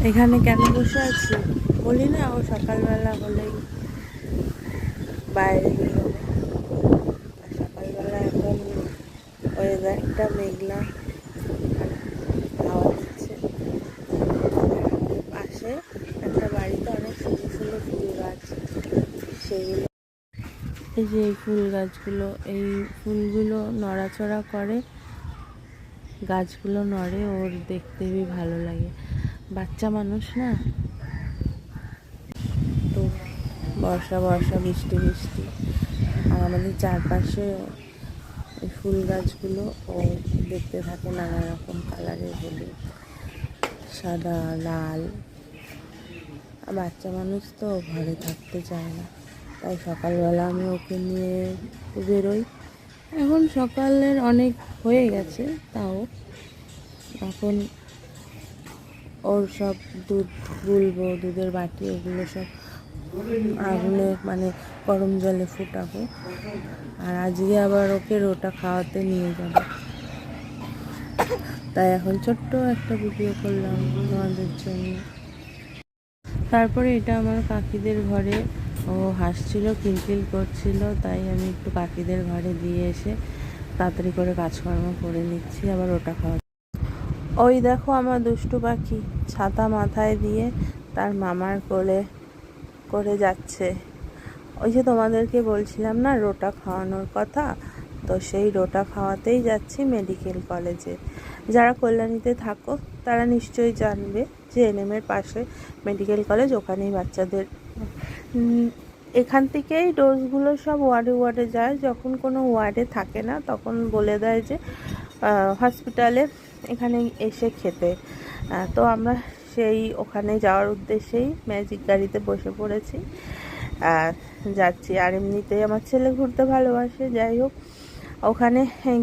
এখানে কেন বসে আছি বলি না, ও সকালবেলা হলেই বাইরে বেরোবে। সকালবেলা এখন ওয়েদারটা মেঘলা আর হাওয়া দিচ্ছে। পাশে একটা বাড়িতে অনেক সুন্দর সুন্দর ফুল গাছ, সেগুলো এই যে এই ফুল গাছগুলো, এই ফুলগুলো নড়াচড়া করে, গাছগুলো নড়ে, ওর দেখতে ভালো লাগে। বাচ্চা মানুষ না, তো বর্ষা বর্ষা বৃষ্টি বৃষ্টি, আর আমাদের চারপাশে এই ফুল গাছগুলো ও দেখতে থাকে নানা রকম কালারের, হলুদ, সাদা, লাল। বাচ্চা মানুষ তো ঘরে থাকতে চায় না, তাই সকালবেলা আমি ওকে নিয়ে বেরোই। এখন সকালের অনেক হয়ে গেছে, তাও এখন ওর সব দুধ গুলবো, দুধের বাটি ওগুলো সব আগুনে মানে গরম জলে ফুটাবো। আর আজকে আবার ওকে রোটা খাওয়াতে নিয়ে যাবো, তাই এখন ছোট্ট একটা ভিডিও করলাম তোমাদের জন্য। তারপরে এটা আমার কাকিদের ঘরে, ও হাসছিল, কিলকিল করছিল, তাই আমি একটু কাকিদের ঘরে দিয়ে এসে তাড়াতাড়ি করে কাজকর্ম করে নিচ্ছি, আবার ওটা খাওয়া। ওই দেখো আমার দুষ্টু পাখি ছাতা মাথায় দিয়ে তার মামার কোলে করে যাচ্ছে। ওই যে তোমাদেরকে বলছিলাম না রোটা খাওয়ানোর কথা, তো সেই রোটা খাওয়াতেই যাচ্ছি মেডিকেল কলেজে। যারা কল্যাণীতে থাকো তারা নিশ্চয়ই জানবে যে এনএমের পাশে মেডিকেল কলেজ, ওখানেই বাচ্চাদের এখান থেকেই ডোজগুলো সব ওয়ার্ডে ওয়ার্ডে যায়। যখন কোনো ওয়ার্ডে থাকে না তখন বলে দেয় যে হসপিটালে এখানে এসে খেতে। তো আমরা সেই ওখানে যাওয়ার উদ্দেশ্যেই ম্যাজিক গাড়িতে বসে পড়েছি, যাচ্ছি। আর এমনিতেই আমার ছেলে ঘুরতে ভালোবাসে। যাই হোক, ওখানে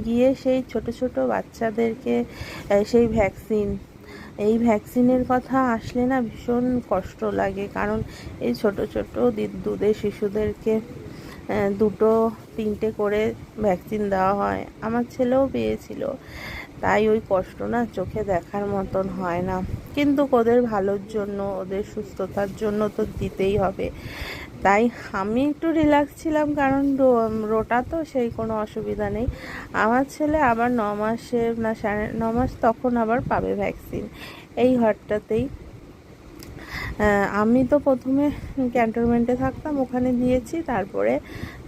গিয়ে সেই ছোট ছোট বাচ্চাদেরকে সেই এই ভ্যাকসিনের কথা আসলে না ভীষণ কষ্ট লাগে, কারণ এই ছোট ছোট দুধের শিশুদেরকে 2-3টে করে ভ্যাকসিন দেওয়া হয়। আমার ছেলেও পেয়েছিল, তাই ওই কষ্ট না চোখে দেখার মতন হয় না, কিন্তু ওদের ভালোর জন্য, ওদের সুস্থতার জন্য তো দিতেই হবে। তাই আমি একটু রিল্যাক্স ছিলাম, কারণ রোটা তো সেই কোনো অসুবিধা নেই। আমার ছেলে আবার 9 মাসে না 9.5 মাস তখন আবার পাবে ভ্যাকসিন এই ঘরটাতেই। আমি তো প্রথমে ক্যান্টনমেন্টে থাকতাম, ওখানে দিয়েছি,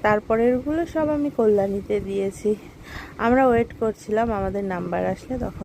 তারপরেরগুলো সব আমি কল্যাণীতে দিয়েছি। আমরা ওয়েট করছিলাম আমাদের নাম্বার আসলে, তখন